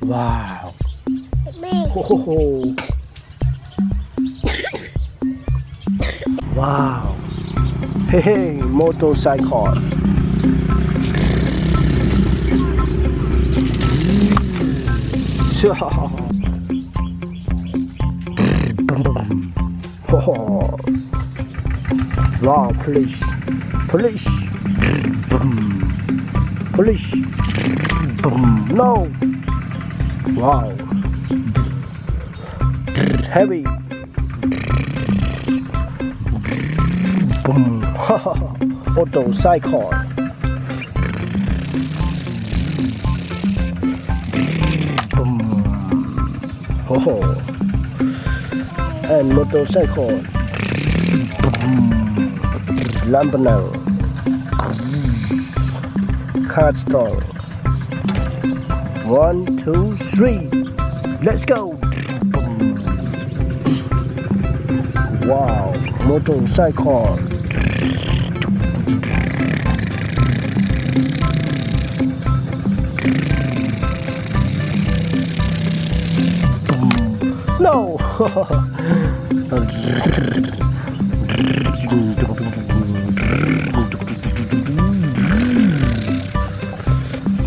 Wow. Ho, ho, ho. Wow. Hey, hey, motorcycle. Wow, police. Police. Police. No. Wow. Heavy. Motorcycle. Oh. And motorcycle. Lampenang. Car store. 1, 2, 3. Let's go. Wow, motorcycle. No.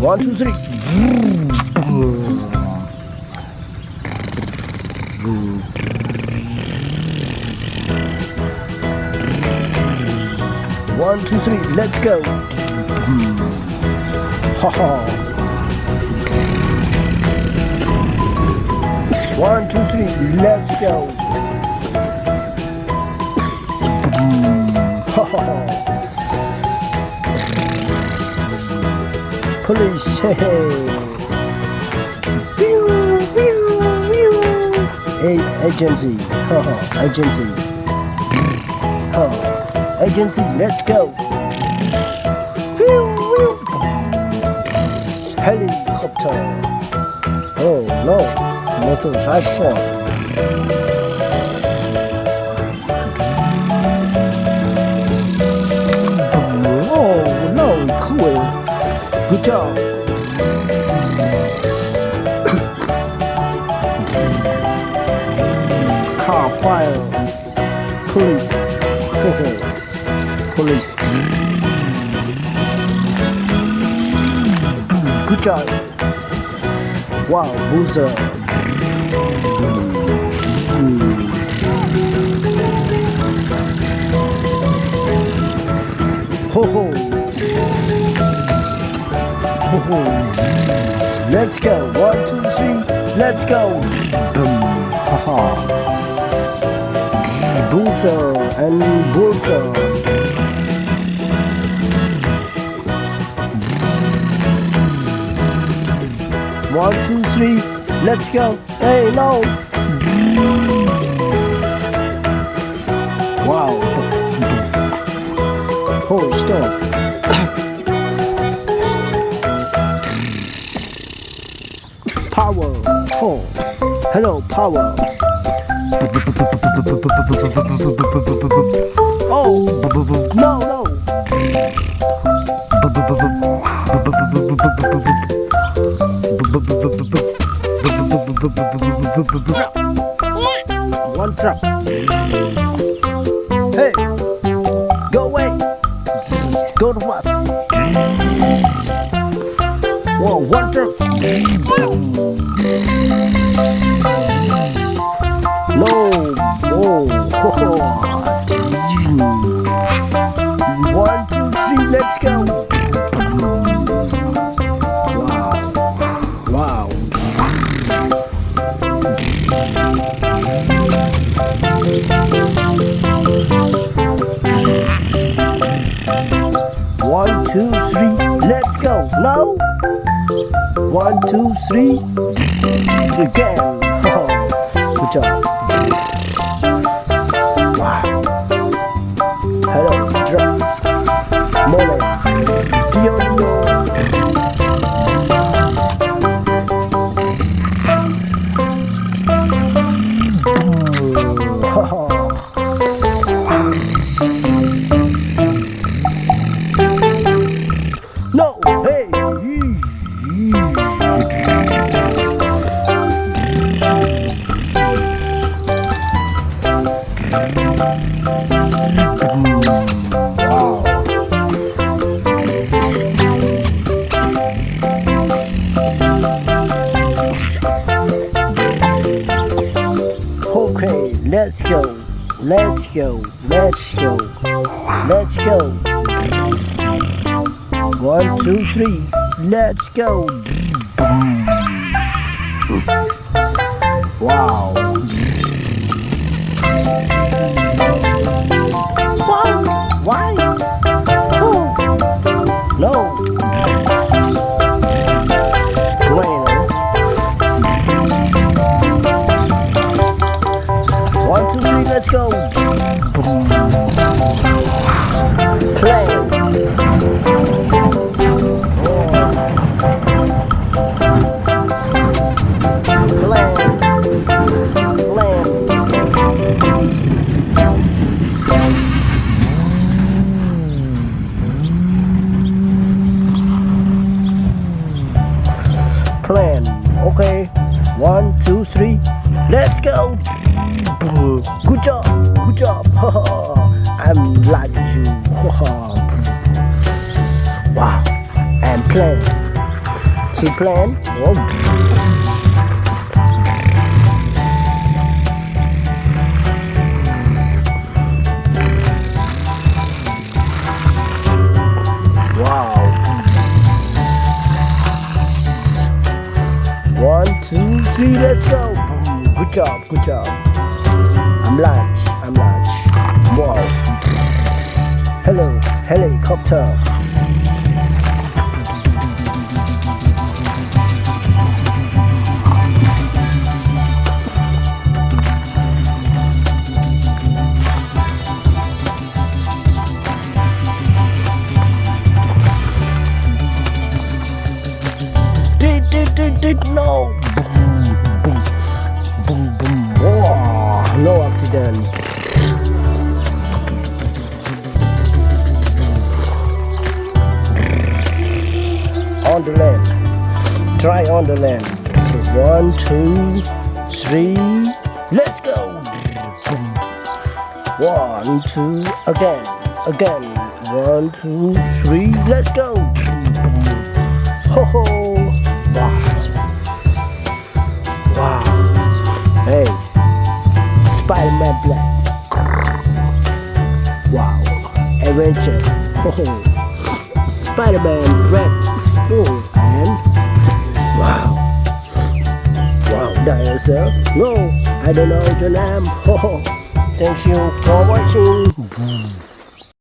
1, 2, 3. 1, 2, 3. Let's go. Ha ha. 1, 2, 3. Let's go. Ha ha. Police. Hey. Agency. Agency. Agency, let's go. Helicopter. Oh no, motorcycle. Oh no, cool. Good job. Car fire. Police. Police. Good job. Wow, boozer. Ho ho. Ho ho. Let's go. 1, 2, 3. Let's go. Boom. Ha ha. Boozer and boozer. 1, 2, 3. Let's go. Hey, no. Wow. Holy stop. Power. Oh. Hello, power. Oh. No, no. 1 truck. Hey, go away. Go to us. Whoa, 1 truck. No. Whoa. 1, 2, 3. Let's go. Wow. 1, 2, 3. Let's go. No. 1, 2, 3. Again. Good job. Wow. Hello, Truk Molen. Do you know? No, hey. Let's go. Let's go. Let's go. Let's go. 1, 2, 3. Let's go. Wow. Why? Oh. No. Well. 1, 2, 3, let's go. Play. Plan. Okay. 1, 2, 3. Let's go. Good job. Good job. I'm like you. Wow. And plan. See plan. Oh. Wow. 1, 2, 3, let's go. Good job, good job. I'm large. Wow. Hello, helicopter. No. Boom. Oh, no accident. On the land. Try on the land. 1, 2, 3. Let's go. 1, 2. Again. 1, 2, 3. Let's go. Ho ho. Wow. Hey. Spider-Man Black. Wow. Adventure. Spider-Man Black. Oh, and wow. Dinosaur. No, I don't know your name. Thank you for watching.